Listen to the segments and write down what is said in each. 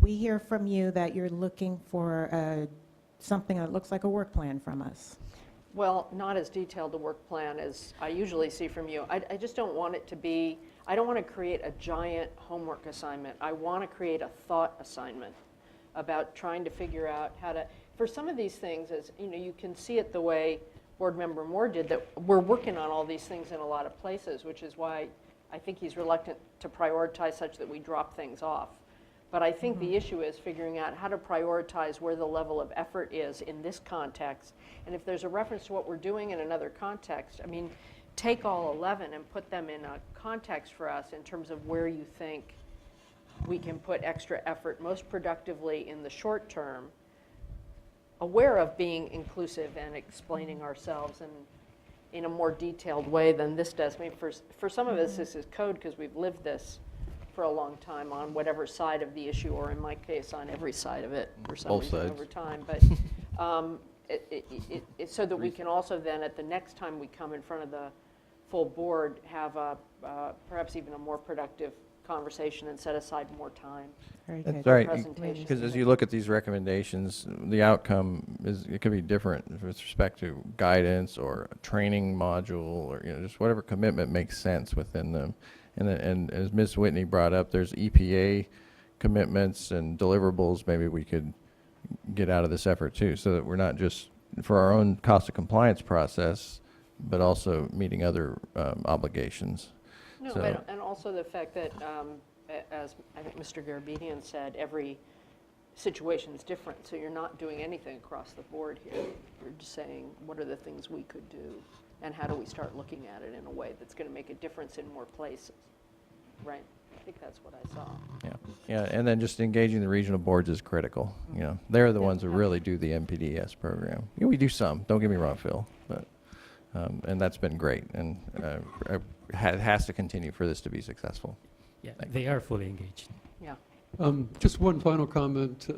we hear from you that you're looking for something that looks like a work plan from us. Well, not as detailed a work plan as I usually see from you. I just don't want it to be, I don't want to create a giant homework assignment. I want to create a thought assignment about trying to figure out how to, for some of these things, as you know, you can see it the way Board Member Moore did, that we're working on all these things in a lot of places, which is why I think he's reluctant to prioritize such that we drop things off. But I think the issue is figuring out how to prioritize where the level of effort is in this context. And if there's a reference to what we're doing in another context, I mean, take all 11 and put them in a context for us in terms of where you think we can put extra effort most productively in the short term, aware of being inclusive and explaining ourselves in a more detailed way than this does. I mean, for some of us, this is code because we've lived this for a long time on whatever side of the issue, or in my case, on every side of it for some reason over time. But so that we can also then, at the next time we come in front of the full board, have perhaps even a more productive conversation and set aside more time. That's for right, presentations. because as you look at these recommendations, the outcome is, it could be different with respect to guidance or a training module, or just whatever commitment makes sense within them. And as Ms. Whitney brought up, there's EPA commitments and deliverables maybe we could get out of this effort too, so that we're not just for our own cost of compliance process, but also meeting other obligations. No, So- and also the fact that, as I think Mr. Garabedian said, every situation is different. So you're not doing anything across the board here. You're just saying, what are the things we could do? And how do we start looking at it in a way that's going to make a difference in more places, right? I think that's what I saw. Yeah, and then just engaging the regional boards is critical. They're the ones who really do the MPDS program. We do some, don't get me wrong, Phil, but, and that's been great, and it has to continue for this to be successful. Yeah, they are fully engaged. Yeah. Just one final comment.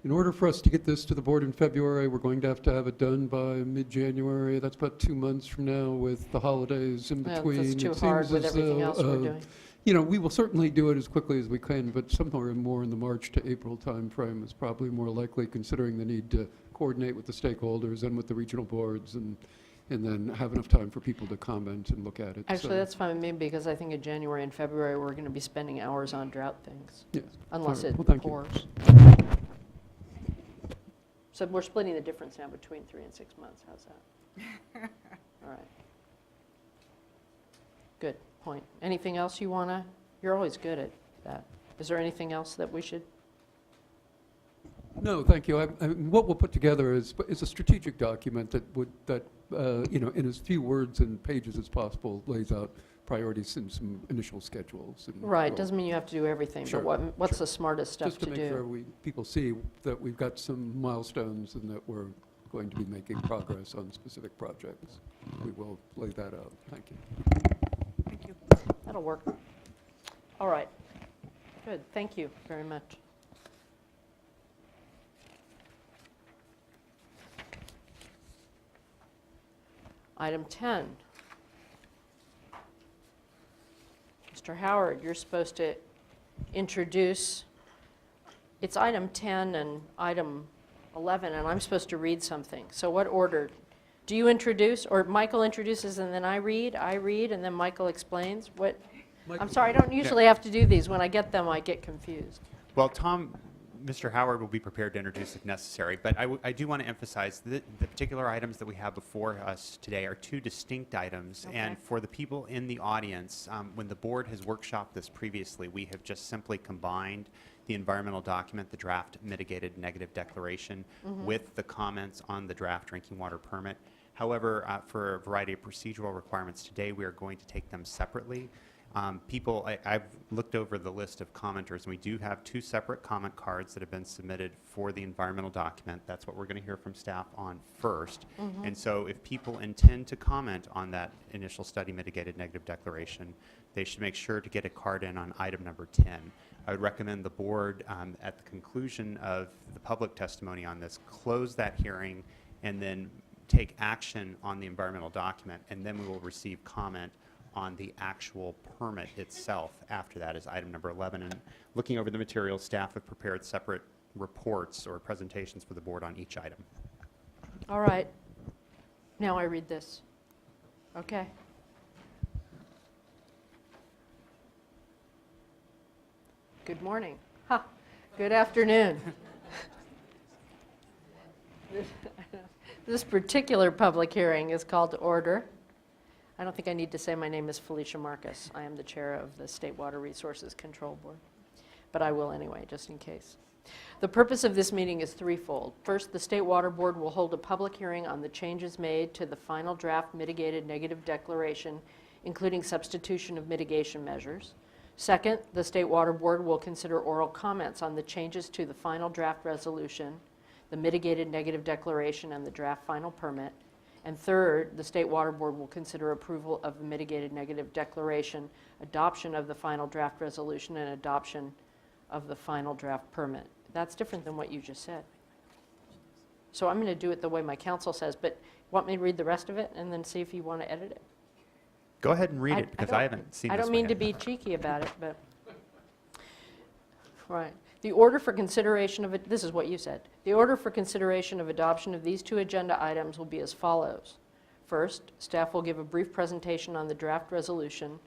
In order for us to get this to the board in February, we're going to have it done by mid-January. That's about 2 months from now with the holidays in between. It's too It hard seems with as everything though, else we're doing. We will certainly do it as quickly as we can, but somewhere more in the March to April timeframe is probably more likely, considering the need to coordinate with the stakeholders and with the regional boards, and then have enough time for people to comment and look at it. Actually, that's fine with me, because I think in January and February, we're going to be spending hours on drought things, Yes. unless All right. it Well, thank you. pours. So we're splitting the difference now between 3 and 6 months. How's that? All right. Good point. Anything else you want to? You're always good at that. Is there anything else that we should? No, thank you. What we'll put together is a strategic document that in as few words and pages as possible, lays out priorities and some initial schedules. And Right. Doesn't mean you have to do everything, Sure, but what's sure. the smartest stuff Just to to make do? sure people see that we've got some milestones and that we're going to be making progress on specific projects. We will lay that out. Thank you. That'll work. All right. Good. Thank you very much. Item 10. Mr. Howard, you're supposed to introduce, it's item 10 and item 11, and I'm supposed to read something. So what order? Do you introduce, or Michael introduces and then I read, and then Michael explains? What? I'm sorry, I don't usually have to do these. When I get them, I get confused. Well, Mr. Howard will be prepared to introduce if necessary, but I do want to emphasize that the particular items that we have before us today are two distinct items. Okay. And for the people in the audience, when the board has workshopped this previously, we have just simply combined the environmental document, the draft mitigated negative declaration, with the comments on the draft drinking water permit. However, for a variety of procedural requirements today, we are going to take them separately. I've looked over the list of commenters, and we do have 2 separate comment cards that have been submitted for the environmental document. That's what we're going to hear from staff on first. And so if people intend to comment on that initial study mitigated negative declaration, they should make sure to get a card in on item number 10. I would recommend the board, at the conclusion of the public testimony on this, close that hearing and then take action on the environmental document, and then we will receive comment on the actual permit itself after that is item number 11. And looking over the materials, staff have prepared separate reports or presentations for the board on each item. All right. Now I read this. Okay. Good morning. Ha. Good afternoon. This particular public hearing is called to order. I don't think I need to say my name is Felicia Marcus. I am the chair of the State Water Resources Control Board, but I will anyway, just in case. The purpose of this meeting is threefold. First, the State Water Board will hold a public hearing on the changes made to the final draft mitigated negative declaration, including substitution of mitigation measures. Second, the State Water Board will consider oral comments on the changes to the final draft resolution, the mitigated negative declaration, and the draft final permit. And third, the State Water Board will consider approval of the mitigated negative declaration, adoption of the final draft resolution, and adoption of the final draft permit. That's different than what you just said. So I'm going to do it the way my counsel says, but want me to read the rest of it and then see if you want to edit it? Go ahead and read it, because I haven't seen this I don't one mean yet. to be cheeky about it, but, right. The order for consideration of it, this is what you said. The order for consideration of adoption of these two agenda items will be as follows. First, staff will give a brief presentation on the draft resolution.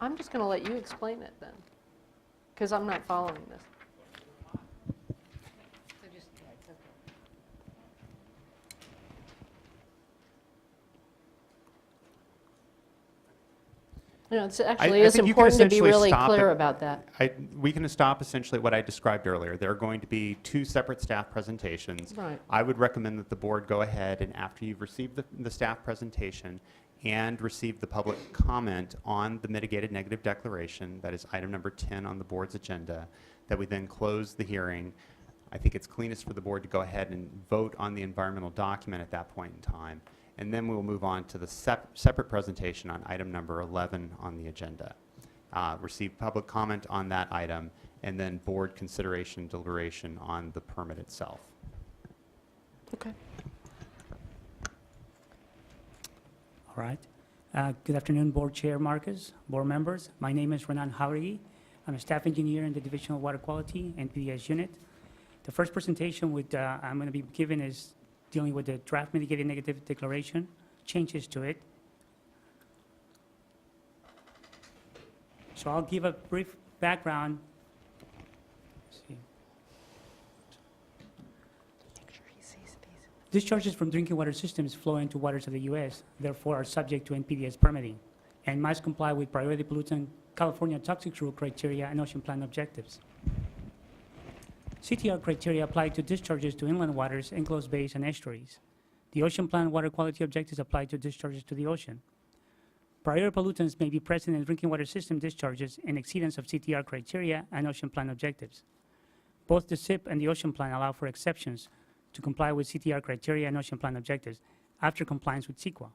I'm just going to let you explain it then, because I'm not following this. You know, it's actually is think you can important to be essentially really stop clear it. about that. We can stop essentially what I described earlier. There are going to be two separate staff presentations. Right. I would recommend that the board go ahead and after you've received the staff presentation and received the public comment on the mitigated negative declaration, that is item number 10 on the board's agenda, that we then close the hearing. I think it's cleanest for the board to go ahead and vote on the environmental document at that point in time. And then we will move on to the separate presentation on item number 11 on the agenda. Receive public comment on that item, and then board consideration, deliberation on the permit itself. Okay. All right. Good afternoon, Board Chair Marcus, board members. My name is Renan Jauregui. I'm a staff engineer in the Division of Water Quality and PDS unit. The first presentation I'm going to be giving is dealing with the draft mitigated negative declaration, changes to it. So I'll give a brief background. Let's see. Discharges from drinking water systems flow into waters of the U.S., therefore are subject to NPDES permitting, and must comply with priority pollutant California toxic rule criteria and ocean plan objectives. CTR criteria apply to discharges to inland waters, enclosed bays, and estuaries. The ocean plan water quality objectives apply to discharges to the ocean. Priority pollutants may be present in drinking water system discharges in exceedance of CTR criteria and ocean plan objectives. Both the SIP and the ocean plan allow for exceptions to comply with CTR criteria and ocean plan objectives after compliance with CEQA.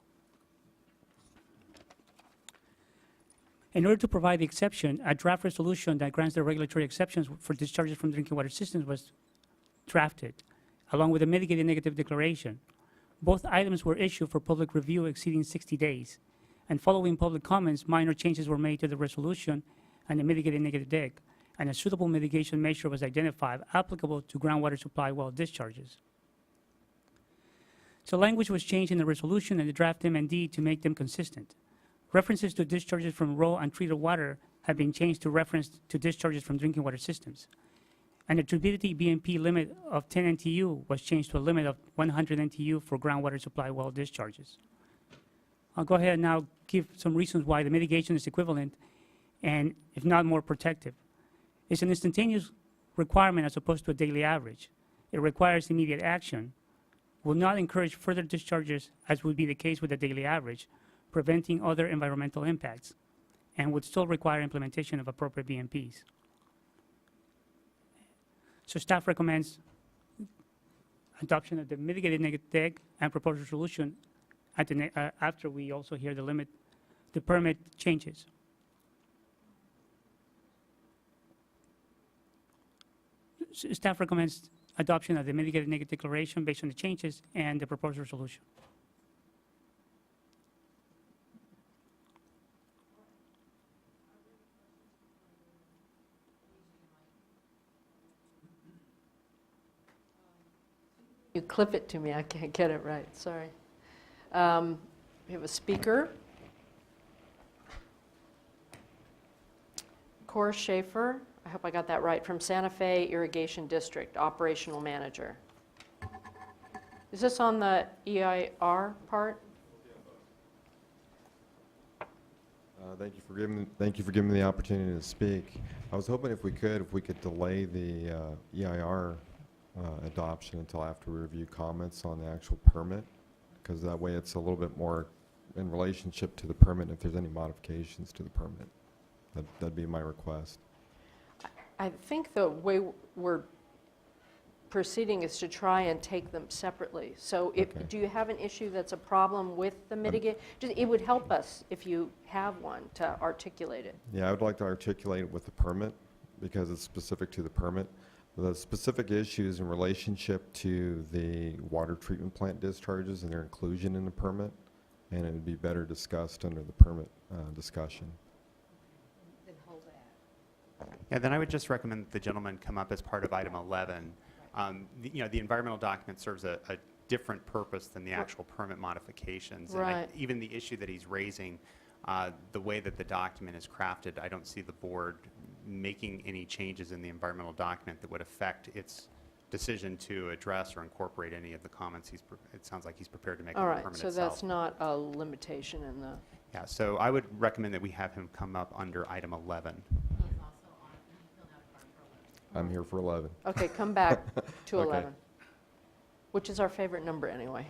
In order to provide the exception, a draft resolution that grants the regulatory exceptions for discharges from drinking water systems was drafted, along with a mitigated negative declaration. Both items were issued for public review exceeding 60 days, and following public comments, minor changes were made to the resolution and the mitigated negative dec, and a suitable mitigation measure was identified applicable to groundwater supply well discharges. So language was changed in the resolution and the draft MND to make them consistent. References to discharges from raw and treated water have been changed to reference to discharges from drinking water systems. And the turbidity BMP limit of 10 NTU was changed to a limit of 100 NTU for groundwater supply well discharges. I'll go ahead and now give some reasons why the mitigation is equivalent and, if not more, protective. It's an instantaneous requirement as opposed to a daily average. It requires immediate action, will not encourage further discharges as would be the case with a daily average, preventing other environmental impacts, and would still require implementation of appropriate BMPs. So staff recommends adoption of the mitigated negative dec and proposed resolution at after we also hear the permit changes. Staff recommends adoption of the mitigated negative declaration based on the changes and the proposed resolution. You clip it to me, I can't get it right, sorry. We have a speaker. Cora Schaefer, I hope I got that right, from Santa Fe Irrigation District, Operational Manager. Is this on the EIR part? Thank you for giving me the opportunity to speak. I was hoping if we could delay the EIR adoption until after we review comments on the actual permit, because that way it's a little bit more in relationship to the permit if there's any modifications to the permit. That'd be my request. I think the way we're proceeding is to try and take them separately. So Okay. do you have an issue that's a problem with the mitigate? It would help us if you have one to articulate it. Yeah, I would like to articulate it with the permit because it's specific to the permit. The specific issues in relationship to the water treatment plant discharges and their inclusion in the permit, and it would be better discussed under the permit discussion. Yeah, then I would just recommend that the gentleman come up as part of item 11. The environmental document serves a different purpose than the actual permit modifications. And Right. even the issue that he's raising, the way that the document is crafted, I don't see the board making any changes in the environmental document that would affect its decision to address or incorporate any of the comments it sounds like he's prepared to make All on the right, permit so itself. that's not a limitation in the, Yeah, so I would recommend that we have him come up under item 11. I'm here for 11. okay, come back to Okay. 11, which is our favorite number anyway.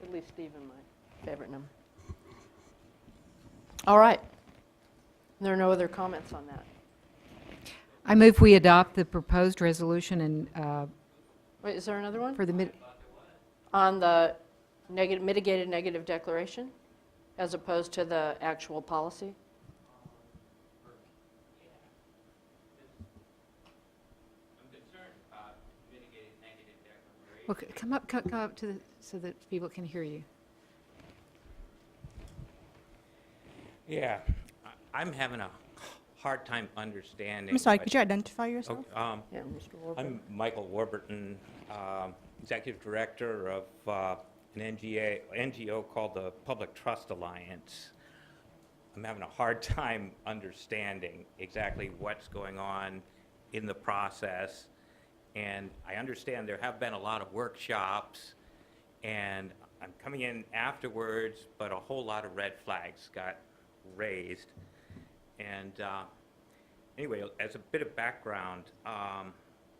At least Steve and my favorite number. All right. There are no other comments on that. I move we adopt the proposed resolution and Wait, is there another one? for the On the mitigated negative declaration, as opposed to the actual policy? well, come up to the, so that people can hear you. Yeah, I'm having a hard time understanding. I'm sorry, what- could you identify yourself? Oh, Yeah, Mr. Warburton. I'm Michael Warburton, Executive Director of an NGO called the Public Trust Alliance. I'm having a hard time understanding exactly what's going on in the process. And I understand there have been a lot of workshops, and I'm coming in afterwards, but a whole lot of red flags got raised. And anyway, as a bit of background,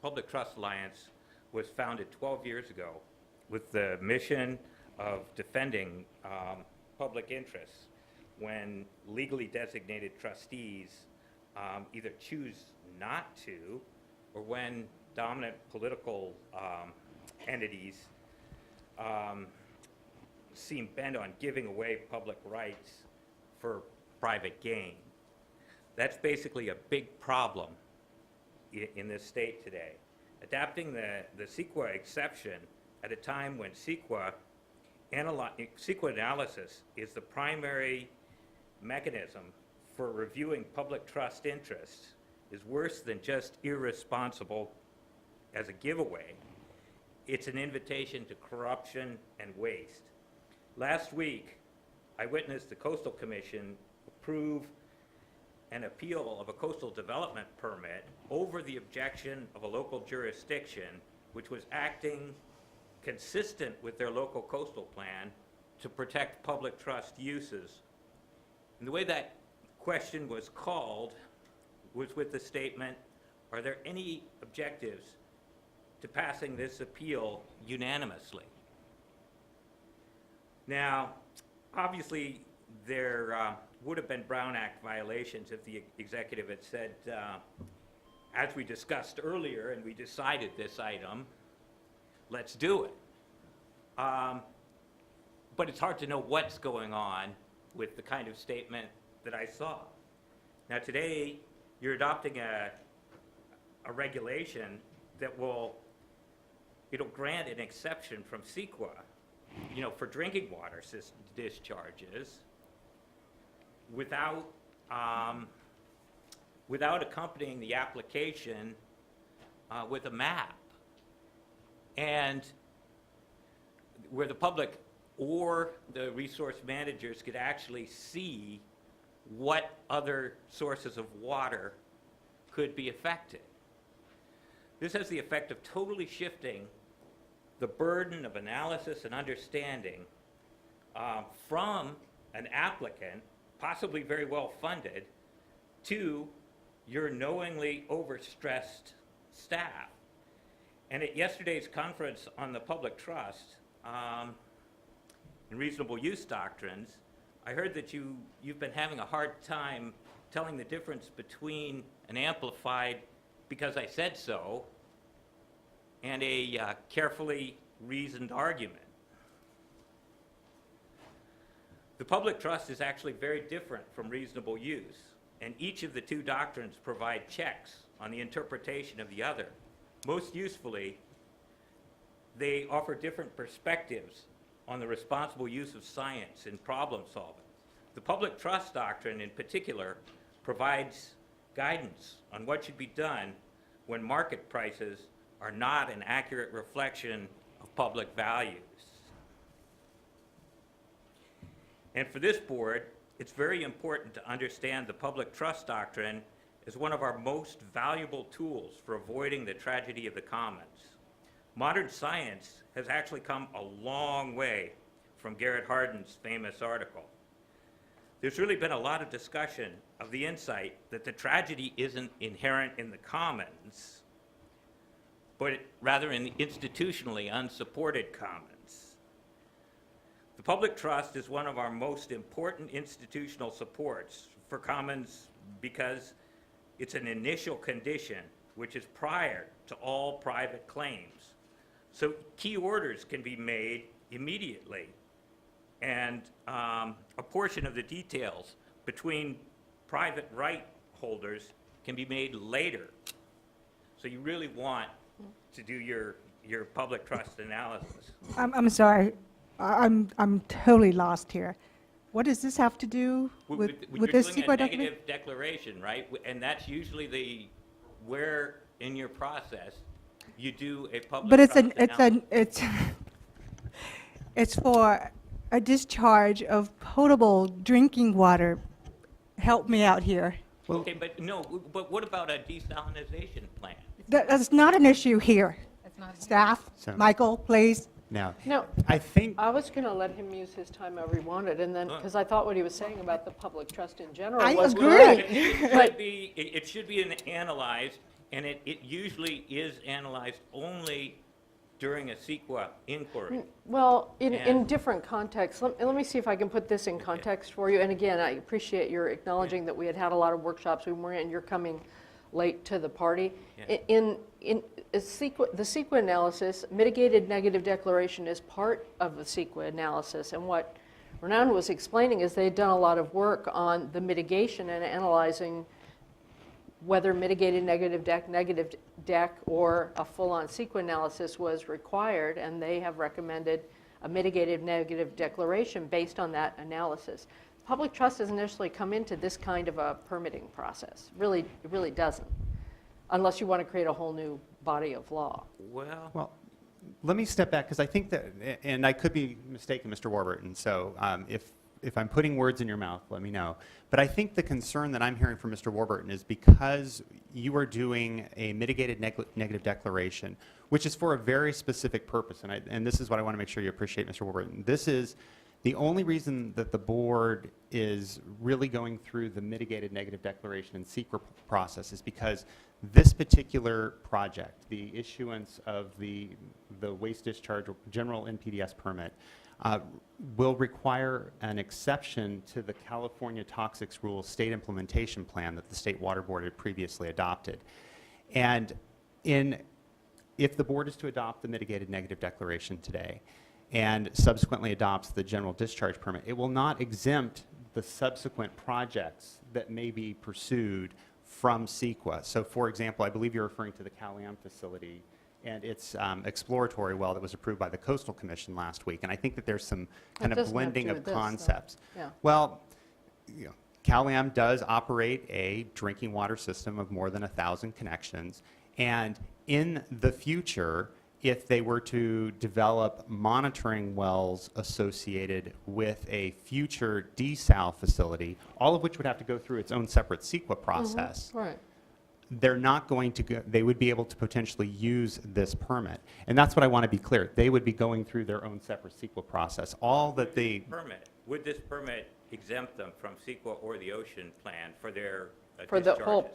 Public Trust Alliance was founded 12 years ago with the mission of defending public interests when legally designated trustees either choose not to, or when dominant political entities seem bent on giving away public rights for private gain. That's basically a big problem in this state today. Adapting the CEQA exception at a time when CEQA analysis is the primary mechanism for reviewing public trust interests is worse than just irresponsible as a giveaway. It's an invitation to corruption and waste. Last week, I witnessed the Coastal Commission approve an appeal of a coastal development permit over the objection of a local jurisdiction which was acting consistent with their local coastal plan to protect public trust uses. And the way that question was called was with the statement, are there any objectives to passing this appeal unanimously? Now, obviously, there would have been Brown Act violations if the executive had said, as we discussed earlier and we decided this item, let's do it. But it's hard to know what's going on with the kind of statement that I saw. Now today, you're adopting a regulation that will, it'll grant an exception from CEQA, you know, for drinking water system discharges without, without accompanying the application with a map. And where the public or the resource managers could actually see what other sources of water could be affected. This has the effect of totally shifting the burden of analysis and understanding from an applicant, possibly very well funded, to your knowingly overstressed staff. And at yesterday's conference on the public trust and reasonable use doctrines, I heard that you've been having a hard time telling the difference between an amplified because I said so and a carefully reasoned argument. The public trust is actually very different from reasonable use, and each of the two doctrines provide checks on the interpretation of the other. Most usefully, they offer different perspectives on the responsible use of science in problem solving. The public trust doctrine in particular provides guidance on what should be done when market prices are not an accurate reflection of public values. And for this board, it's very important to understand the public trust doctrine is one of our most valuable tools for avoiding the tragedy of the commons. Modern science has actually come a long way from Garrett Hardin's famous article. There's really been a lot of discussion of the insight that the tragedy isn't inherent in the commons, but rather in the institutionally unsupported commons. The public trust is one of our most important institutional supports for commons because it's an initial condition which is prior to all private claims. So key orders can be made immediately, and a portion of the details between private right holders can be made later. So you really want to do your public trust analysis. I'm sorry. I'm totally lost here. What does this have to do with this You're doing secret a document? negative declaration, right? And that's usually where in your process you do a public But trust analysis. it's for a discharge of potable drinking water. Help me out here. Okay, but what about a desalinization plant? That's not an issue here. That's not Staff, So- Michael, please. Now, No, I think I was going to let him use his time however he wanted, and then, because I thought what he was saying about the public trust in general I was agree. great. It should be analyzed, and it usually is analyzed only during a CEQA inquiry. Well, in And- different contexts, let me see if I can put this in context for you. And again, I appreciate your acknowledging that we had a lot of workshops we weren't, and you're coming late to the party. Yeah. In the CEQA analysis, mitigated negative declaration is part of the CEQA analysis. And what Renan was explaining is they'd done a lot of work on the mitigation and analyzing whether mitigated negative deck, or a full-on CEQA analysis was required, and they have recommended a mitigated negative declaration based on that analysis. Public trust doesn't necessarily come into this kind of a permitting process. It really doesn't, unless you want to create a whole new body of law. Well, let me step back, because I think that, and I could be mistaken, Mr. Warburton, so if I'm putting words in your mouth, let me know. But I think the concern that I'm hearing from Mr. Warburton is because you are doing a mitigated negative declaration, which is for a very specific purpose, and this is what I want to make sure you appreciate, Mr. Warburton. This is the only reason that the board is really going through the mitigated negative declaration and SECRA process is because this particular project, the issuance of the waste discharge or general NPDES permit, will require an exception to the California Toxics Rules state implementation plan that the State Water Board had previously adopted. And if the board is to adopt the mitigated negative declaration today and subsequently adopts the general discharge permit, it will not exempt the subsequent projects that may be pursued from CEQA. So for example, I believe you're referring to the Caliam facility and its exploratory well that was approved by the Coastal Commission last week. And I think that there's some kind of doesn't have to blending do of with this, though. concepts. Yeah. Well, you know, Caliam does operate a drinking water system of more than 1,000 connections. And in the future, if they were to develop monitoring wells associated with a future desal facility, all of which would have to go through its own separate CEQA process, Right. they're not going to go, they would be able to potentially use this permit. And that's what I want to be clear. They would be going through their own separate CEQA process. All that the Permit, would this permit exempt them from CEQA or the ocean plan for their For the discharges? whole,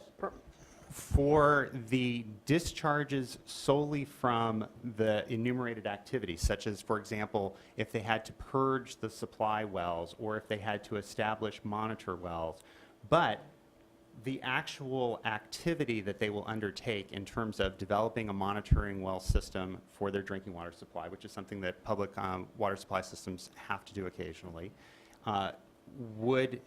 for the discharges solely from the enumerated activities, such as, for example, if they had to purge the supply wells or if they had to establish monitor wells. But the actual activity that they will undertake in terms of developing a monitoring well system for their drinking water supply, which is something that public water supply systems have to do occasionally, would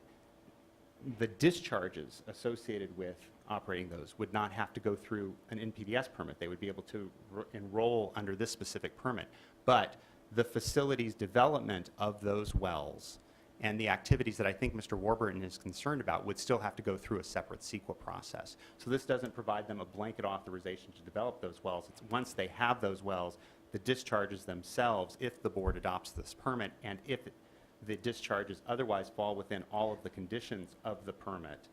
the discharges associated with operating those would not have to go through an NPDES permit. They would be able to enroll under this specific permit. But the facility's development of those wells and the activities that I think Mr. Warburton is concerned about would still have to go through a separate CEQA process. So this doesn't provide them a blanket authorization to develop those wells. It's once they have those wells, the discharges themselves, if the board adopts this permit, and if the discharges otherwise fall within all of the conditions of the permit,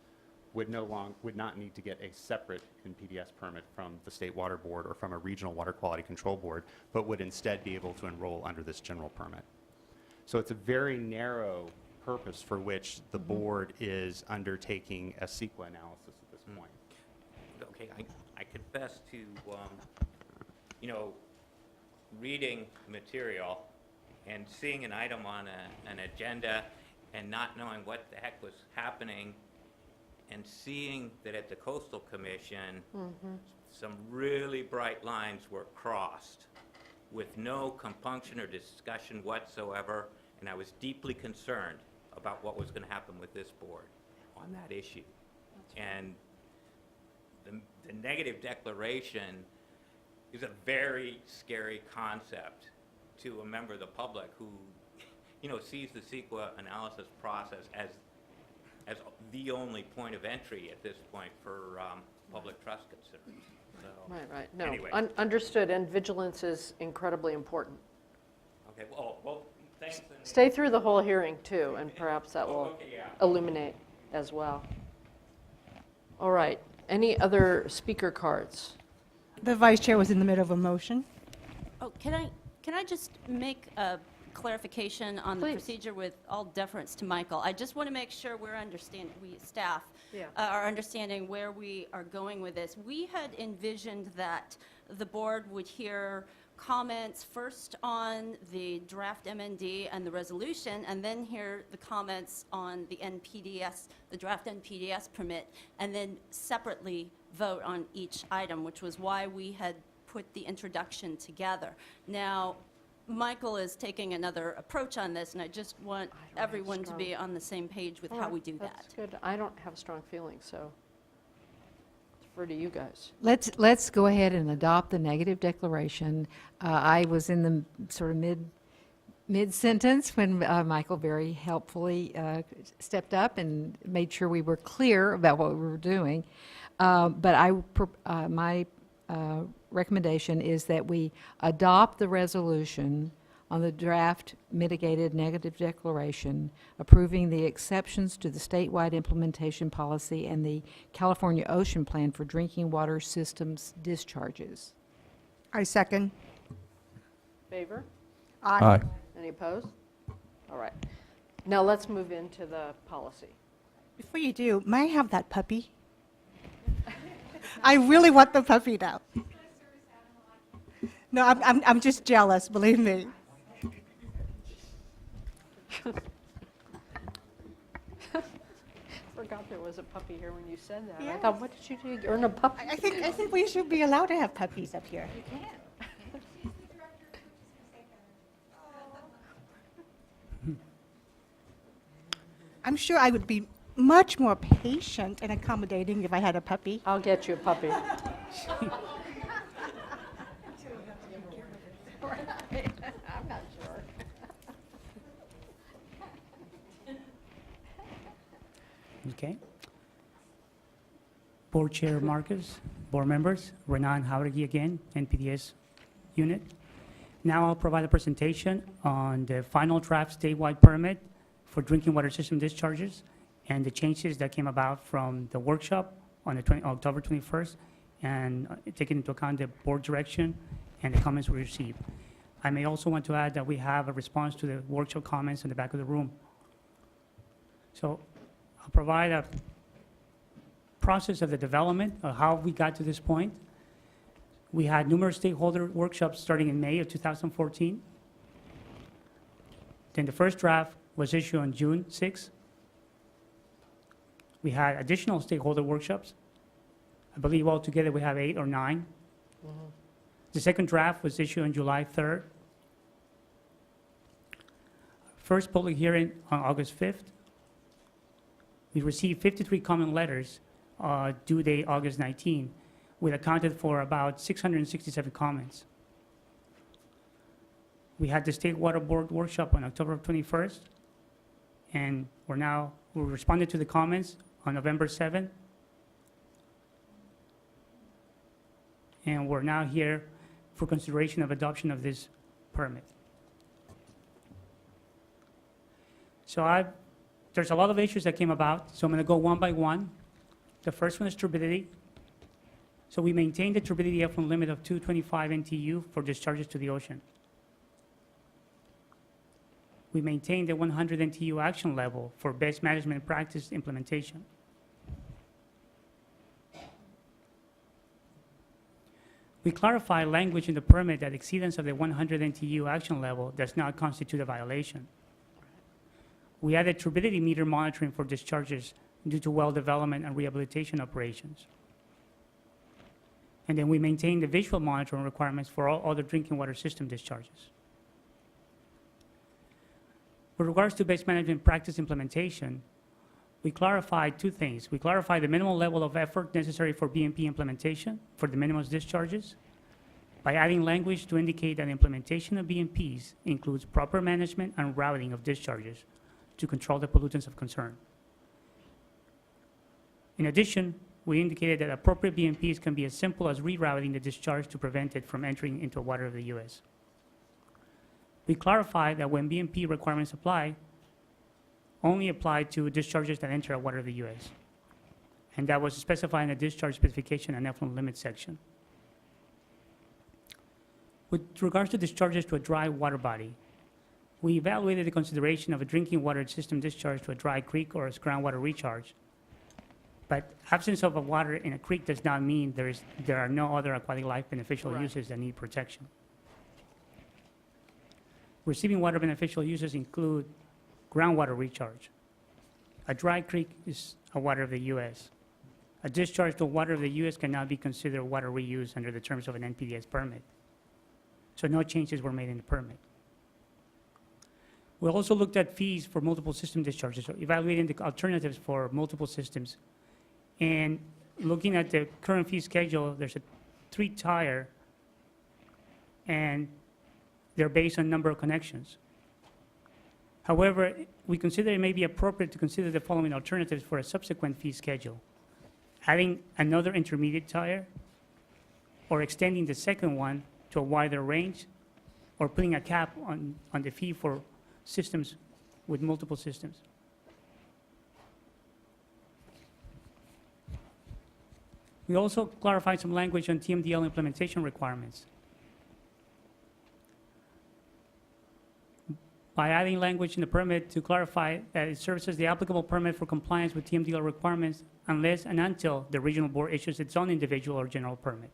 would not need to get a separate NPDES permit from the State Water Board or from a regional water quality control board, but would instead be able to enroll under this general permit. So it's a very narrow purpose for which the board is undertaking a CEQA analysis at this point. Okay, I confess to, you know, reading material and seeing an item on an agenda and not knowing what the heck was happening, and seeing that at the Coastal Commission, some really bright lines were crossed with no compunction or discussion whatsoever, and I was deeply concerned about what was going to happen with this board on that issue. And the negative declaration is a very scary concept to a member of the public who, you know, sees the CEQA analysis process as the only point of entry at this point for public trust concerns. So, right. No, Anyway. Understood, and vigilance is incredibly important. okay, well, thanks. and- Stay through the whole hearing, too, and perhaps that Oh, will okay, yeah. illuminate as well. All right, any other speaker cards? The vice chair was in the middle of a motion. Oh, can I just make a clarification on the Please. procedure with all deference to Michael? I just want to make sure we're understanding, we staff Yeah. are understanding where we are going with this. We had envisioned that the board would hear comments first on the draft MND and the resolution, and then hear the comments on the NPDES, the draft NPDES permit, and then separately vote on each item, which was why we had put the introduction together. Now, Michael is taking another approach on this, and I just want I don't have everyone to strong- be on the same page with All how right, we do That's that. good. I don't have strong feelings, so defer to you guys. Let's go ahead and adopt the negative declaration. I was in the sort of mid-sentence when Michael very helpfully stepped up and made sure we were clear about what we were doing. But my recommendation is that we adopt the resolution on the draft mitigated negative declaration approving the exceptions to the statewide implementation policy and the California Ocean Plan for drinking water systems discharges. I second. Favor? Aye. Any opposed? All right. Now let's move into the policy. Before you do, may I have that puppy? I really want the puppy now. No, I'm just jealous, believe me. Forgot there was a puppy here when you said that. I Yes. thought, what did you do? You earn a puppy? I think we should be allowed to have puppies up here. You can. I'm sure I would be much more patient and accommodating if I had a puppy. I'll get you a puppy. I'm not sure. Okay. Board Chair Marcus, board members, Renan Jauregui again, NPDS unit. Now I'll provide a presentation on the final draft statewide permit for drinking water system discharges and the changes that came about from the workshop on the October 21st, and taking into account the board direction and the comments we received. I may also want to add that we have a response to the workshop comments in the back of the room. So I'll provide a process of the development of how we got to this point. We had numerous stakeholder workshops starting in May of 2014. Then the first draft was issued on June 6. We had additional stakeholder workshops. I believe altogether we have 8 or 9. The second draft was issued on July 3rd. First public hearing on August 5th. We received 53 comment letters due date August 19. We accounted for about 667 comments. We had the State Water Board workshop on October 21st, and we responded to the comments on November 7th. And we're now here for consideration of adoption of this permit. So there's a lot of issues that came about, so I'm going to go one by one. The first one is turbidity. So we maintain the turbidity effluent limit of 225 NTU for discharges to the ocean. We maintain the 100 NTU action level for best management practice implementation. We clarify language in the permit that exceedance of the 100 NTU action level does not constitute a violation. We added turbidity meter monitoring for discharges due to well development and rehabilitation operations. And then we maintain the visual monitoring requirements for all other drinking water system discharges. With regards to best management practice implementation, we clarified 2 things. We clarified the minimal level of effort necessary for BMP implementation for de minimis discharges by adding language to indicate that implementation of BMPs includes proper management and routing of discharges to control the pollutants of concern. In addition, we indicated that appropriate BMPs can be as simple as rerouting the discharge to prevent it from entering into water of the U.S. We clarified that when BMP requirements apply, only apply to discharges that enter a water of the U.S. And that was specified in the discharge specification and effluent limit section. With regards to discharges to a dry water body, we evaluated the consideration of a drinking water system discharge to a dry creek or a groundwater recharge. But absence of a water in a creek does not mean there are no other aquatic life beneficial Right. uses that need protection. Receiving water beneficial uses include groundwater recharge. A dry creek is a water of the U.S. A discharge to water of the U.S. cannot be considered water reuse under the terms of an NPDES permit. So no changes were made in the permit. We also looked at fees for multiple system discharges, so evaluating the alternatives for multiple systems. And looking at the current fee schedule, there's a 3-tier, and they're based on number of connections. However, we consider it may be appropriate to consider the following alternatives for a subsequent fee schedule: adding another intermediate tier, or extending the second one to a wider range, or putting a cap on the fee for systems with multiple systems. We also clarified some language on TMDL implementation requirements. By adding language in the permit to clarify that it serves as the applicable permit for compliance with TMDL requirements unless and until the regional board issues its own individual or general permit.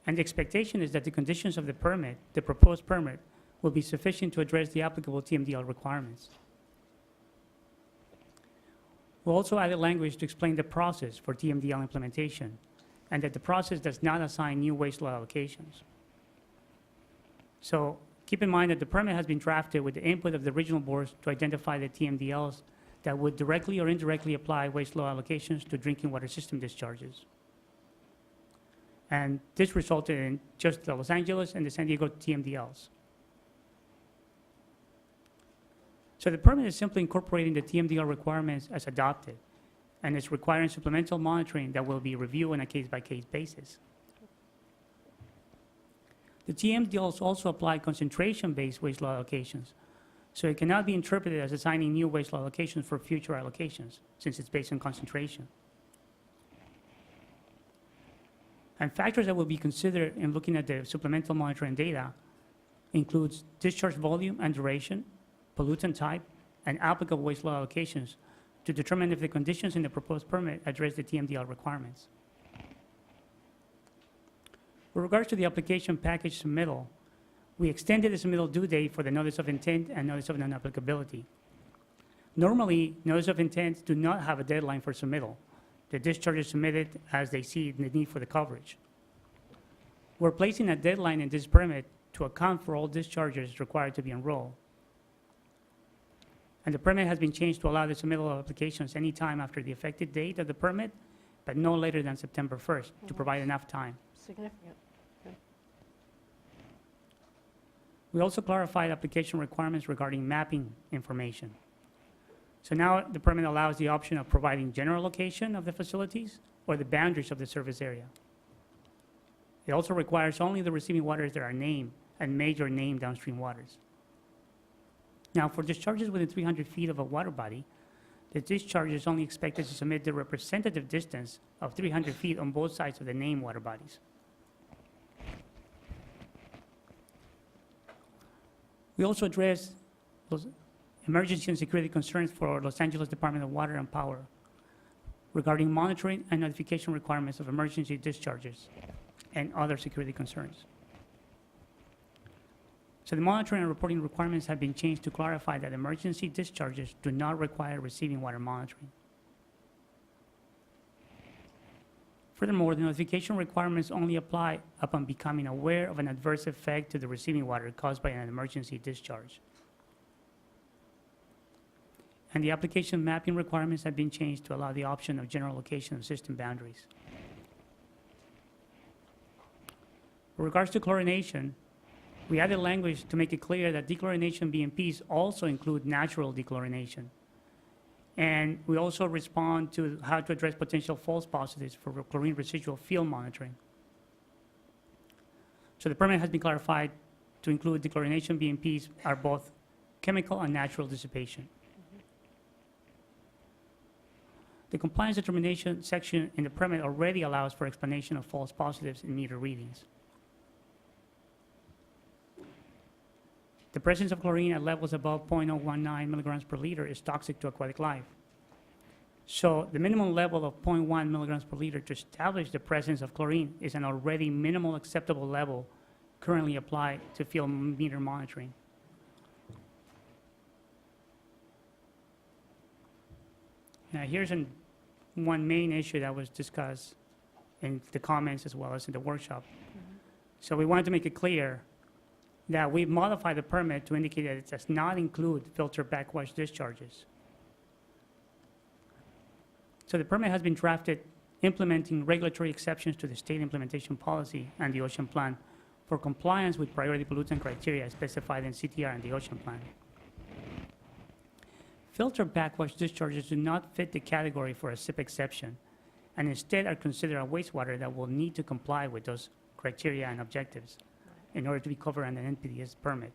And the expectation is that the conditions of the permit, the proposed permit, will be sufficient to address the applicable TMDL requirements. We also added language to explain the process for TMDL implementation, and that the process does not assign new waste load allocations. So Keep in mind that the permit has been drafted with the input of the regional boards to identify the TMDLs that would directly or indirectly apply waste law allocations to drinking water system discharges. And this resulted in just the Los Angeles and the San Diego TMDLs. So the permit is simply incorporating the TMDL requirements as adopted, and it's requiring supplemental monitoring that will be reviewed on a case-by-case basis. The TMDLs also apply concentration-based waste law allocations, so it cannot be interpreted as assigning new waste law allocations for future allocations, since it's based on concentration. And factors that will be considered in looking at the supplemental monitoring data includes discharge volume and duration, pollutant type, and applicable waste law allocations to determine if the conditions in the proposed permit address the TMDL requirements. With regards to the application package submittal, we extended the submittal due date for the notice of intent and notice of non-applicability. Normally, notice of intent do not have a deadline for submittal. The discharge is submitted as they see the need for the coverage. We're placing a deadline in this permit to account for all discharges required to be enrolled. And the permit has been changed to allow the submittal of applications anytime after the effective date of the permit, but no later than September 1st to provide enough time. Significant. Okay. We also clarified application requirements regarding mapping information. So now the permit allows the option of providing general location of the facilities or the boundaries of the service area. It also requires only the receiving waters that are named and major named downstream waters. Now, for discharges within 300 feet of a water body, the discharge is only expected to submit the representative distance of 300 feet on both sides of the named water bodies. We also address those emergency and security concerns for Los Angeles Department of Water and Power regarding monitoring and notification requirements of emergency discharges and other security concerns. So the monitoring and reporting requirements have been changed to clarify that emergency discharges do not require receiving water monitoring. Furthermore, the notification requirements only apply upon becoming aware of an adverse effect to the receiving water caused by an emergency discharge. And the application mapping requirements have been changed to allow the option of general location of system boundaries. With regards to chlorination, we added language to make it clear that dechlorination BMPs also include natural dechlorination. And we also respond to how to address potential false positives for chlorine residual field monitoring. So the permit has been clarified to include dechlorination BMPs are both chemical and natural dissipation. The compliance determination section in the permit already allows for explanation of false positives in meter readings. The presence of chlorine at levels above 0.019 milligrams per liter is toxic to aquatic life. So the minimum level of 0.1 milligrams per liter to establish the presence of chlorine is an already minimal acceptable level currently applied to field meter monitoring. Now here's one main issue that was discussed in the comments as well as in the workshop. So we wanted to make it clear that we modified the permit to indicate that it does not include filter backwash discharges. So the permit has been drafted implementing regulatory exceptions to the state implementation policy and the ocean plan for compliance with priority pollutant criteria specified in CTR and the ocean plan. Filter backwash discharges do not fit the category for a SIP exception and instead are considered a wastewater that will need to comply with those criteria and objectives in order to be covered on an NPDES permit.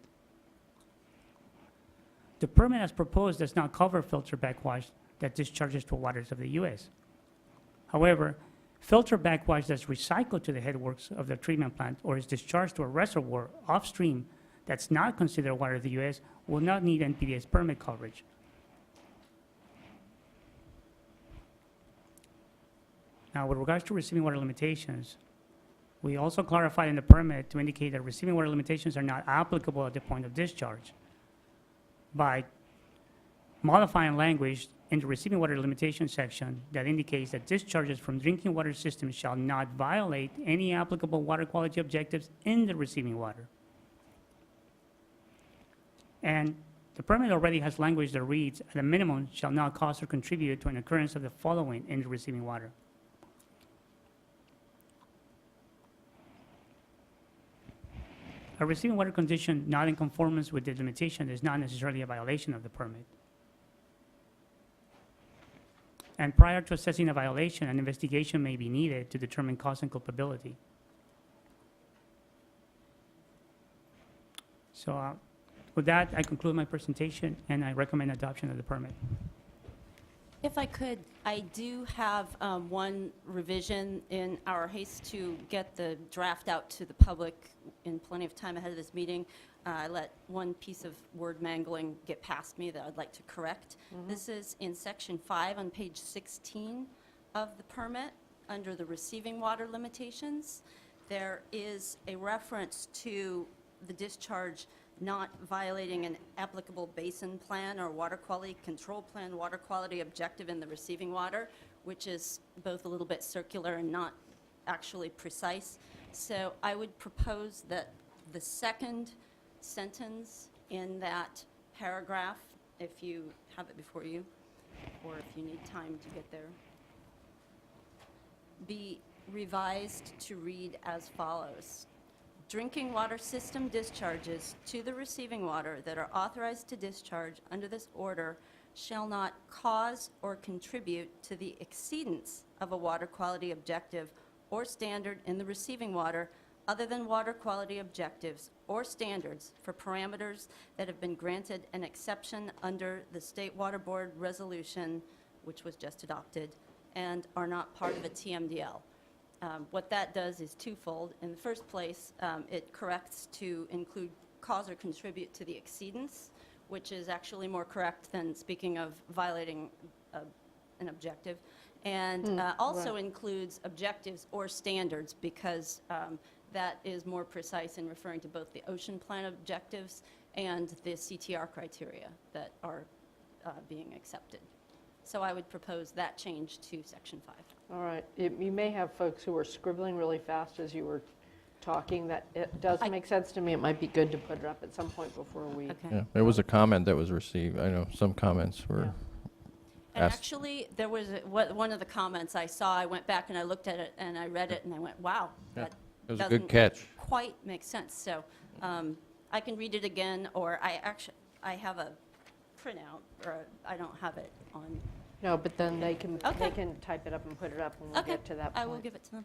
The permit as proposed does not cover filter backwash that discharges to waters of the U.S. However, filter backwash that's recycled to the headworks of the treatment plant or is discharged to a reservoir upstream that's not considered water of the U.S. will not need NPDES permit coverage. Now, with regards to receiving water limitations, we also clarified in the permit to indicate that receiving water limitations are not applicable at the point of discharge by modifying language in the receiving water limitation section that indicates that discharges from drinking water systems shall not violate any applicable water quality objectives in the receiving water. And the permit already has language that reads, at a minimum, shall not cause or contribute to an occurrence of the following in the receiving water. A receiving water condition not in conformance with the limitation is not necessarily a violation of the permit. And prior to assessing a violation, an investigation may be needed to determine cause and culpability. So with that, I conclude my presentation, and I recommend adoption of the permit. If I could, I do have one revision in our haste to get the draft out to the public in plenty of time ahead of this meeting. I let one piece of word mangling get past me that I'd like to correct. This is in section 5 on page 16 of the permit, under the receiving water limitations. There is a reference to the discharge not violating an applicable basin plan or water quality control plan, water quality objective in the receiving water, which is both a little bit circular and not actually precise. So I would propose that the second sentence in that paragraph, if you have it before you, or if you need time to get there, be revised to read as follows. Drinking water system discharges to the receiving water that are authorized to discharge under this order shall not cause or contribute to the exceedance of a water quality objective or standard in the receiving water other than water quality objectives or standards for parameters that have been granted an exception under the State Water Board resolution, which was just adopted, and are not part of a TMDL. What that does is twofold. In the first place, it corrects to include cause or contribute to the exceedance, which is actually more correct than speaking of violating an objective, and also includes objectives or standards, because that is more precise in referring to both the ocean plan objectives and the CTR criteria that are being accepted. So I would propose that change to section 5. All right. You may have folks who are scribbling really fast as you were talking. That it does make sense to me. It might be good to put it up at some point before we. Okay. Yeah, there was a comment that was received. I know some comments were And asked. actually, there was one of the comments I saw, I went back and I looked at it and I read it and I went, wow, Yeah, that it was a doesn't good catch. quite make sense. So I can read it again, or I have a printout, or I don't have it on. No, but then they can Okay. type it up and put it up when we Okay, get to that point. I will give it to them.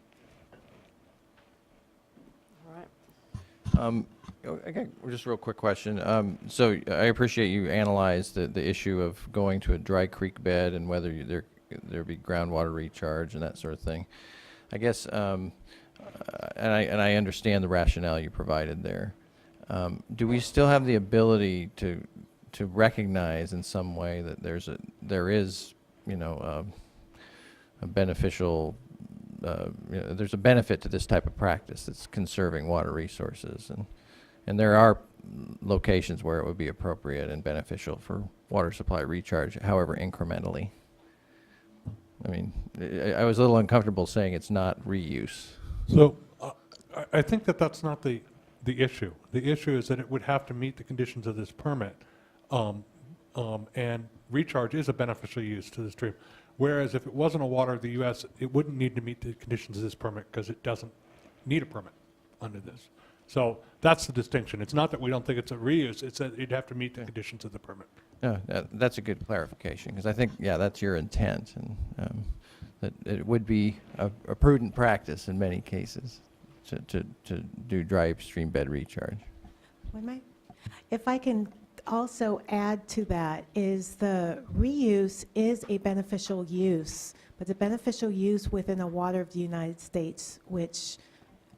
All right. Okay, just a real quick question. So I appreciate you analyzed the issue of going to a dry creek bed and whether there be groundwater recharge and that sort of thing. I guess, and I understand the rationale you provided there. Do we still have the ability to recognize in some way that there is a beneficial, there's a benefit to this type of practice that's conserving water resources, and there are locations where it would be appropriate and beneficial for water supply recharge, however incrementally. I mean, I was a little uncomfortable saying it's not reuse. So I think that that's not the issue. The issue is that it would have to meet the conditions of this permit. And recharge is a beneficial use to the stream. Whereas if it wasn't a water of the U.S., it wouldn't need to meet the conditions of this permit because it doesn't need a permit under this. So that's the distinction. It's not that we don't think it's a reuse, it's that you'd have to meet the conditions of the permit. Yeah, that's a good clarification, because I think, yeah, that's your intent, and that it would be a prudent practice in many cases to do dry stream bed recharge. If I can also add to that, is the reuse is a beneficial use, but the beneficial use within a water of the United States, which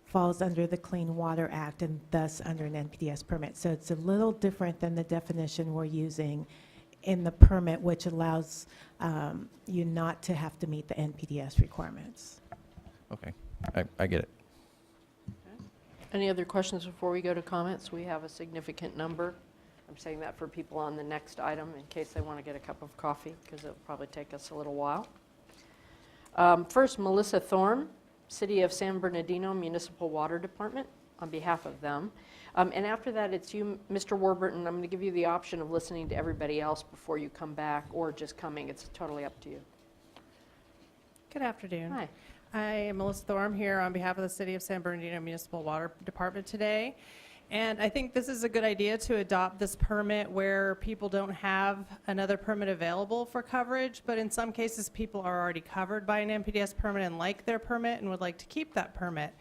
falls under the Clean Water Act and thus under an NPDES permit. So it's a little different than the definition we're using in the permit, which allows you not to have to meet the NPDES requirements. Okay, I get it. Any other questions before we go to comments? We have a significant number. I'm saying that for people on the next item in case they want to get a cup of coffee, because it'll probably take us a little while. First, Melissa Thorne, City of San Bernardino Municipal Water Department. on behalf of them. And after that, it's you, Mr. Warburton. I'm going to give you the option of listening to everybody else before you come back, or just coming. It's totally up to you. Good afternoon. Hi. I am Melissa Thorne here on behalf of the City of San Bernardino Municipal Water Department today. And I think this is a good idea to adopt this permit where people don't have another permit available for coverage, but in some cases people are already covered by an NPDES permit and like their permit and would like to keep that permit.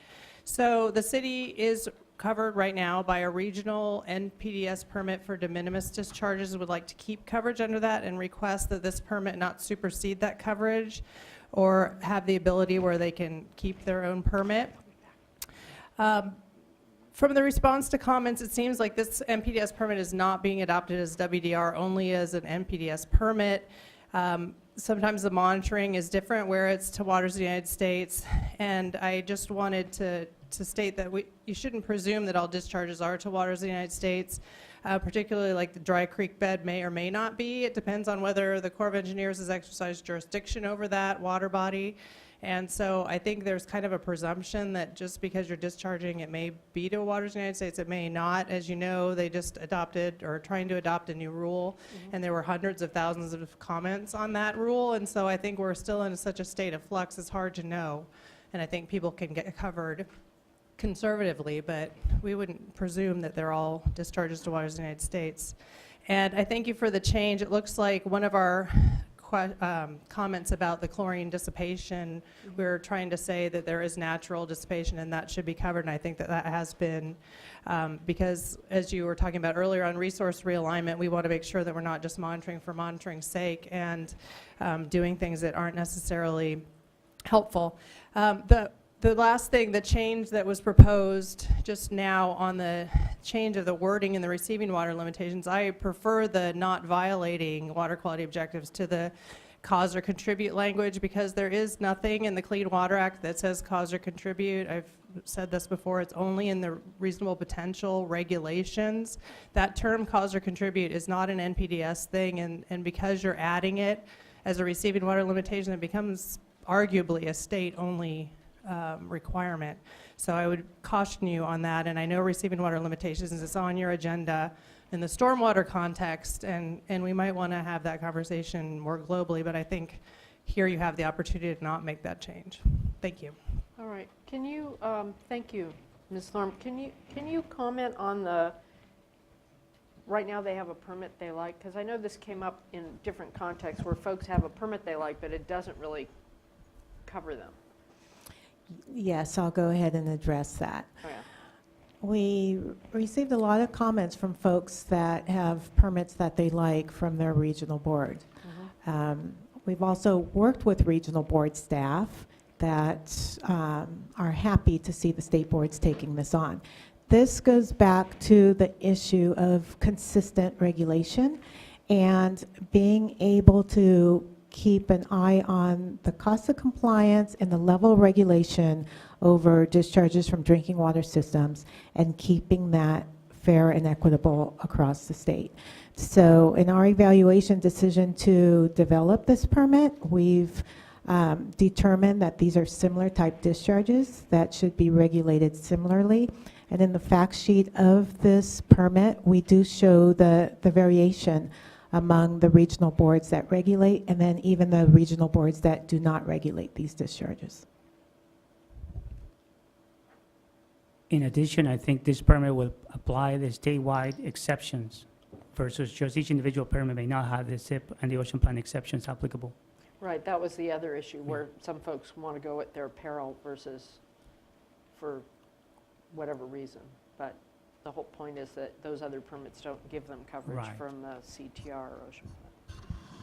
So the city is covered right now by a regional NPDES permit for de minimis discharges and would like to keep coverage under that and request that this permit not supersede that coverage or have the ability where they can keep their own permit. From the response to comments, it seems like this NPDES permit is not being adopted as WDR, only as an NPDES permit. Sometimes the monitoring is different where it's to Waters of the United States, and I just wanted to state that you shouldn't presume that all discharges are to Waters of the United States, particularly like the Dry Creek bed may or may not be. It depends on whether the Corps of Engineers has exercised jurisdiction over that water body. And so I think there's kind of a presumption that just because you're discharging, it may be to Waters of the United States, it may not. As you know, they just adopted or trying to adopt a new rule, and there were hundreds of thousands of comments on that rule. And so I think we're still in such a state of flux, it's hard to know. And I think people can get covered conservatively, but we wouldn't presume that they're all discharges to Waters of the United States. And I thank you for the change. It looks like one of our comments about the chlorine dissipation, we're trying to say that there is natural dissipation and that should be covered, and I think that that has been, because as you were talking about earlier on resource realignment, we want to make sure that we're not just monitoring for monitoring's sake and doing things that aren't necessarily helpful. The last thing, the change that was proposed just now on the change of the wording in the receiving water limitations, I prefer the not violating water quality objectives to the cause or contribute language, because there is nothing in the Clean Water Act that says cause or contribute. I've said this before, it's only in the reasonable potential regulations. That term cause or contribute is not an NPDES thing, and because you're adding it as a receiving water limitation, it becomes arguably a state-only requirement. So I would caution you on that, and I know receiving water limitations is on your agenda in the stormwater context, and we might want to have that conversation more globally, but I think here you have the opportunity to not make that change. Thank you. All right. Can you, thank you, Ms. Thorne. Can you comment on the, right now they have a permit they like? Because I know this came up in different contexts where folks have a permit they like, but it doesn't really cover them. Yes, I'll go ahead and address that. Oh, yeah. We received a lot of comments from folks that have permits that they like from their regional board. We've also worked with regional board staff that are happy to see the state boards taking this on. This goes back to the issue of consistent regulation and being able to keep an eye on the cost of compliance and the level of regulation over discharges from drinking water systems and keeping that fair and equitable across the state. So in our evaluation decision to develop this permit, we've determined that these are similar type discharges that should be regulated similarly. And in the fact sheet of this permit, we do show the variation among the regional boards that regulate, and then even the regional boards that do not regulate these discharges. In addition, I think this permit will apply the statewide exceptions versus just each individual permit may not have the SIP and the ocean plan exceptions applicable. Right, that was the other issue where some folks want to go at their peril versus for whatever reason. But the whole point is that those other permits don't give them coverage Right. from the CTR or ocean plan.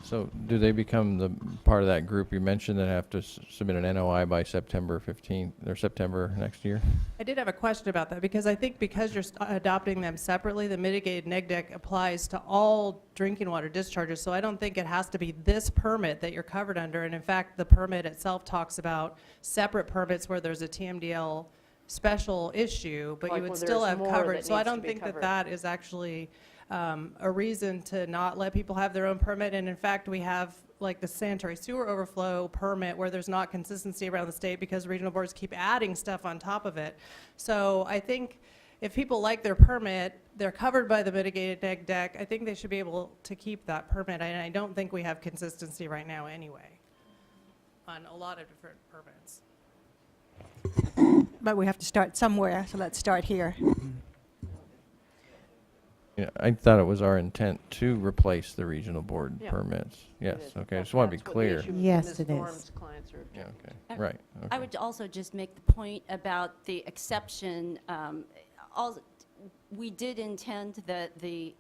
So do they become the part of that group you mentioned that have to submit an NOI by September 15th or September next year? I did have a question about that, because I think because you're adopting them separately, the mitigated neg deck applies to all drinking water discharges, so I don't think it has to be this permit that you're covered under, and in fact, the permit itself talks about separate permits where there's a TMDL special issue, but Like you would where still there's have more coverage. that So I needs to don't be think that covered. that is actually a reason to not let people have their own permit. And in fact, we have like the sanitary sewer overflow permit where there's not consistency around the state because regional boards keep adding stuff on top of it. So I think if people like their permit, they're covered by the mitigated neg deck, I think they should be able to keep that permit. And I don't think we have consistency right now anyway on a lot of different permits. But we have to start somewhere, so let's start here. Yeah, I thought it was our intent to replace the regional board Yeah. permits. It Yes, is. okay, I That's- just want to be that's what the clear. issue Yes, Ms. it is. Norm's clients are Yeah, objecting. okay, right, I okay. would also just make the point about the exception. We did intend that the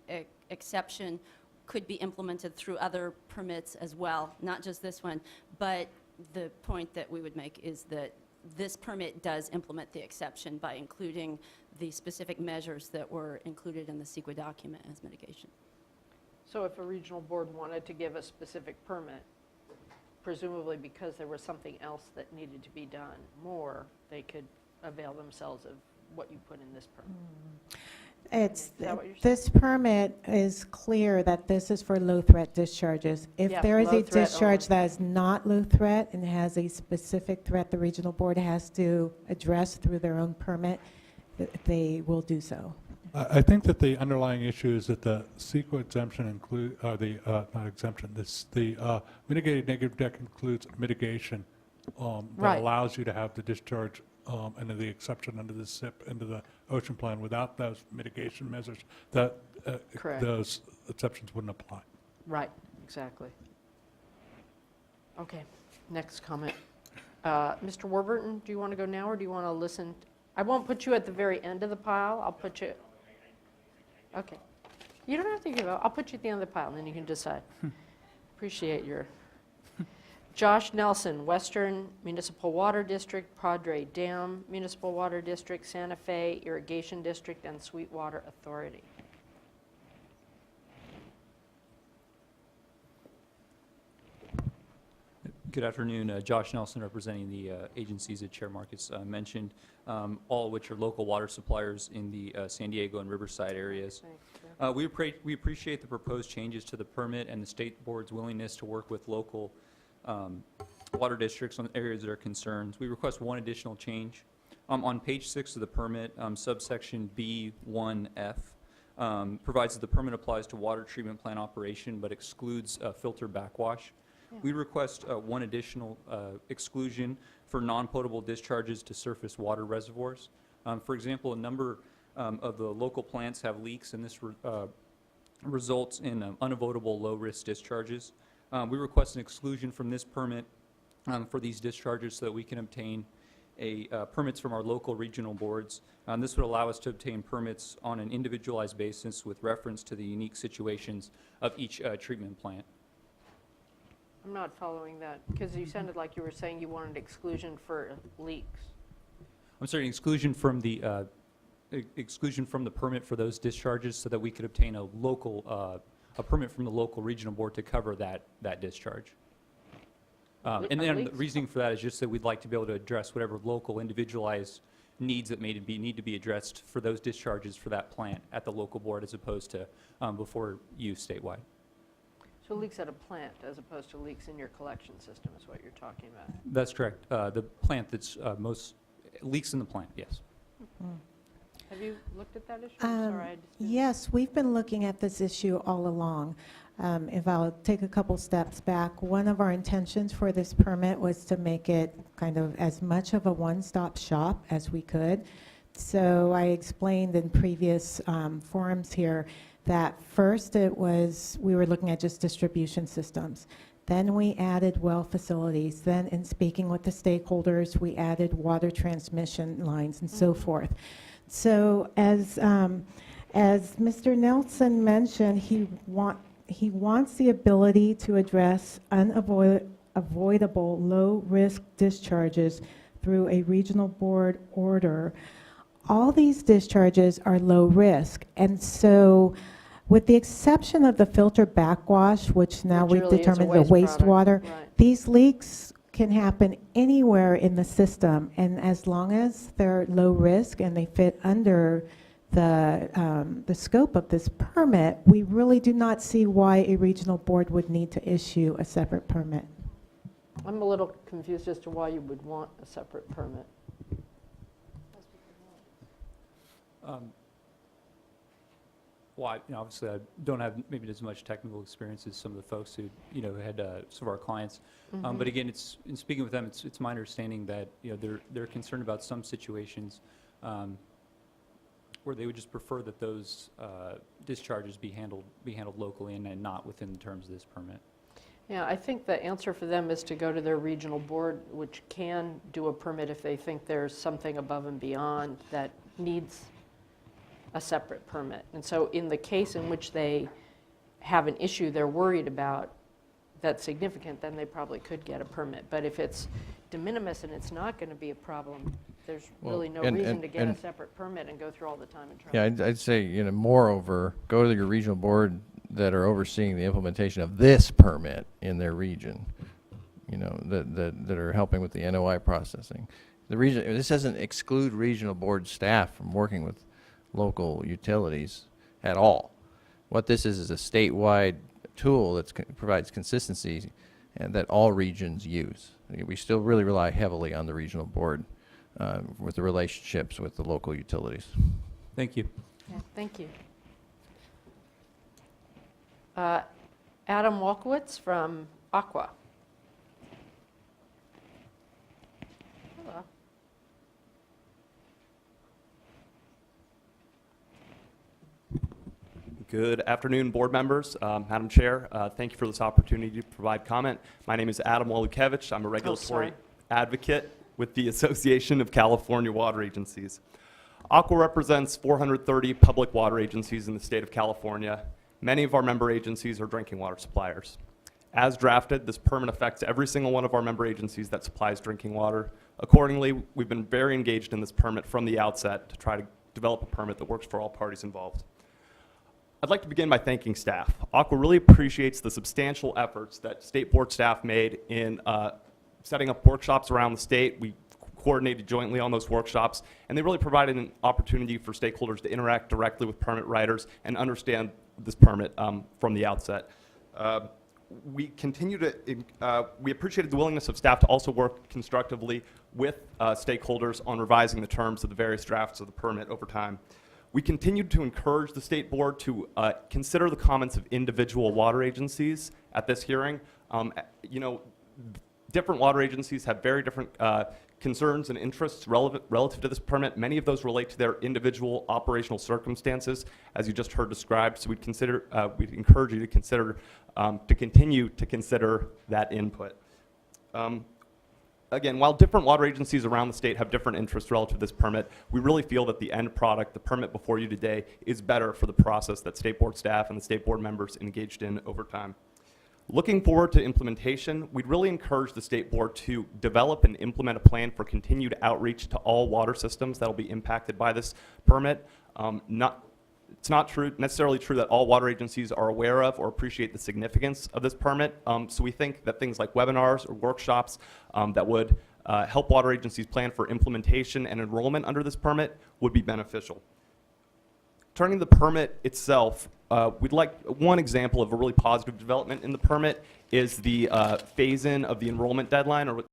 exception could be implemented through other permits as well, not just this one. But the point that we would make is that this permit does implement the exception by including the specific measures that were included in the CEQA document as mitigation. So if a regional board wanted to give a specific permit, presumably because there was something else that needed to be done more, they could avail themselves of what you put in this permit. It's, Is that what you're saying? this permit is clear that this is for low-threat discharges. If Yes, there is a low threat discharge only. that is not low threat and has a specific threat the regional board has to address through their own permit, they will do so. I think that the underlying issue is that the CEQA exemption include, not exemption, the mitigated negative deck includes mitigation that Right. allows you to have the discharge under the exception under the SIP, into the ocean plan. Without those mitigation measures, that Correct. those exceptions wouldn't apply. Right, exactly. Okay, next comment. Mr. Warburton, do you want to go now, or do you want to listen? I won't put you at the very end of the pile. I'll put you, okay. You don't have to give up. I'll put you at the end of the pile, and then you can decide. Appreciate your. Josh Nelson, Western Municipal Water District, Padre Dam Municipal Water District, Santa Fe Irrigation District, and Sweetwater Authority. Good afternoon. Josh Nelson, representing the agencies that Chair Marcus mentioned, all of which are local water suppliers in the San Diego and Riverside areas. Thanks, yeah. We appreciate the proposed changes to the permit and the state board's willingness to work with local water districts on areas that are concerned. We request one additional change. On page 6 of the permit, subsection B1F provides that the permit applies to water treatment plant operation but excludes filter backwash. We request one additional exclusion for non-potable discharges to surface water reservoirs. For example, a number of the local plants have leaks, and this results in unavoidable low-risk discharges. We request an exclusion from this permit for these discharges so that we can obtain permits from our local regional boards. This would allow us to obtain permits on an individualized basis with reference to the unique situations of each treatment plant. I'm not following that, because you sounded like you were saying you wanted exclusion for leaks. I'm sorry, exclusion from the permit for those discharges so that we could obtain a permit from the local regional board to cover that discharge. And then the leaks? reasoning for that is just that we'd like to be able to address whatever local individualized needs that need to be addressed for those discharges for that plant at the local board as opposed to before use statewide. So leaks at a plant as opposed to leaks in your collection system is what you're talking about. That's correct. The plant that's most leaks in the plant, yes. Have you looked at that issue? I'm sorry, I just didn't- Yes, we've been looking at this issue all along. If I'll take a couple steps back, one of our intentions for this permit was to make it kind of as much of a one-stop shop as we could. So I explained in previous forums here that first we were looking at just distribution systems. Then we added well facilities. Then in speaking with the stakeholders, we added water transmission lines and so forth. So as Mr. Nelson mentioned, he wants the ability to address unavoidable low-risk discharges through a regional board order. All these discharges are low risk, and so with the exception of the filter backwash, which now Which we've really is a determined the waste product, wastewater, right. these leaks can happen anywhere in the system, and as long as they're low risk and they fit under the scope of this permit, we really do not see why a regional board would need to issue a separate permit. I'm a little confused as to why you would want a separate permit. Well, obviously, I don't have maybe as much technical experience as some of the folks who, had some of our clients. But again, in speaking with them, it's my understanding that, they're concerned about some situations where they would just prefer that those discharges be handled locally and not within the terms of this permit. Yeah, I think the answer for them is to go to their regional board, which can do a permit if they think there's something above and beyond that needs a separate permit. And so in the case in which they have an issue they're worried about that's significant, then they probably could get a permit. But if it's de minimis and it's not going to be a problem, there's really no reason to get a separate permit and go through all the time and trouble. Yeah, I'd say, moreover, go to your regional board that are overseeing the implementation of this permit in their region, that are helping with the NOI processing. This doesn't exclude regional board staff from working with local utilities at all. What this is a statewide tool that provides consistency and that all regions use. We still really rely heavily on the regional board with the relationships with the local utilities. Thank you. Yeah, thank you. Adam Walkowitz from Aqua. Hello. Good afternoon, board members, Madam Chair. Thank you for this opportunity to provide comment. My name is Adam Walukevich. I'm a regulatory advocate with the Association of California Water Agencies. Aqua represents 430 public water agencies in the state of California. Many of our member agencies are drinking water suppliers. As drafted, this permit affects every single one of our member agencies that supplies drinking water. Accordingly, we've been very engaged in this permit from the outset to try to develop a permit that works for all parties involved. I'd like to begin by thanking staff. Aqua really appreciates the substantial efforts that state board staff made in setting up workshops around the state. We coordinated jointly on those workshops, and they really provided an opportunity for stakeholders to interact directly with permit writers and understand this permit from the outset. We appreciated the willingness of staff to also work constructively with stakeholders on revising the terms of the various drafts of the permit over time. We continued to encourage the state board to consider the comments of individual water agencies at this hearing. Different water agencies have very different concerns and interests relative to this permit. Many of those relate to their individual operational circumstances, as you just heard described. So we'd encourage you to consider, to continue to consider that input. Again, while different water agencies around the state have different interests relative to this permit, we really feel that the end product, the permit before you today, is better for the process that state board staff and the state board members engaged in over time. Looking forward to implementation, we'd really encourage the state board to develop and implement a plan for continued outreach to all water systems that will be impacted by this permit. It's not necessarily true that all water agencies are aware of or appreciate the significance of this permit. So we think that things like webinars or workshops that would help water agencies plan for implementation and enrollment under this permit would be beneficial. Turning to the permit itself, we'd like one example of a really positive development in the permit is the phase-in of the enrollment deadline, or